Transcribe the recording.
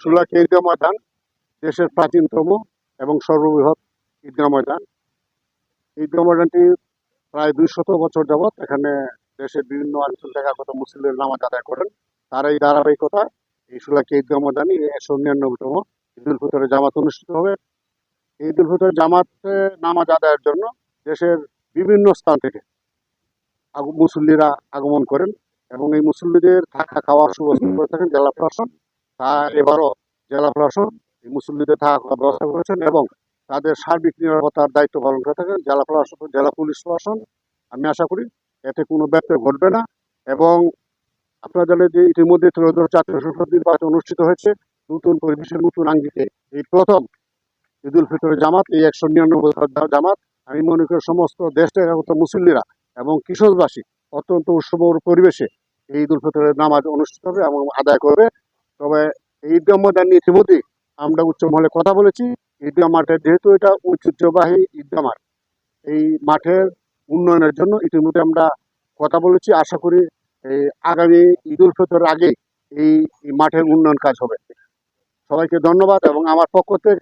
সুলাকি ঈদগাহ ময়দান দেশের প্রাচীনতম এবং সর্ববৃহৎ ঈদগাহ ময়দান। ঈদগাহ ময়দানটি প্রায় 200 বছর যাবৎ এখানে দেশের বিভিন্ন অঞ্চল থেকে আগত মুসল্লিরা নামাজ আদায় করেন। তার এই ধারাবাহিকতা এই সুলাকি ঈদগাহ ময়দানে 199তম ঈদুল ফিতরের জামাত অনুষ্ঠিত হবে। এই ঈদুল ফিতরের জামাতে নামাজ আদায়ের জন্য দেশের বিভিন্ন স্থান থেকে মুসল্লিরা আগমন করেন এবং এই মুসল্লিদের থাকা খাওয়ার সুব্যবস্থা করে থাকেন জেলা প্রশাসন। তা এবারও জেলা প্রশাসন এই মুসল্লিদের থাকা খাওয়ার ব্যবস্থা করেছেন এবং তাদের সার্বিক নিরাপত্তার দায়িত্ব পালন করে থাকেন জেলা প্রশাসন, জেলা পুলিশ প্রশাসন। আমি আশা করি এতে কোনো ব্যত্যয় ঘটবে না এবং আপনারা জানেন যে ইতিমধ্যে ত্রয়োদশ জাতীয় সংসদ নির্বাচন অনুষ্ঠিত হয়েছে। নতুন পরিবেশে নতুন আঙ্গিকে এই প্রথম ঈদুল ফিতরের জামাত, এই 199 জামাত। আমি মনে করি সমস্ত দেশ থেকে আগত মুসল্লিরা এবং কিশোরবাসী অত্যন্ত উৎসব পরিবেশে এই ঈদুল ফিতরের নামাজ অনুষ্ঠিত হবে এবং আদায় করবে। তবে এই ঈদগাহ ময়দান নিয়ে ইতিমধ্যেই আমরা উচ্চ মহলে কথা বলেছি। ঈদগাহ মাঠের যেহেতু এটা ঐতিহ্যবাহী ঈদগাহ মাঠ, এই মাঠের উন্নয়নের জন্য ইতিমধ্যে আমরা কথা বলেছি। আশা করি এই আগামী ঈদুল ফিতরের আগে এই মাঠের উন্নয়ন কাজ হবে। সবাইকে ধন্যবাদ এবং আমার পক্ষ থেকে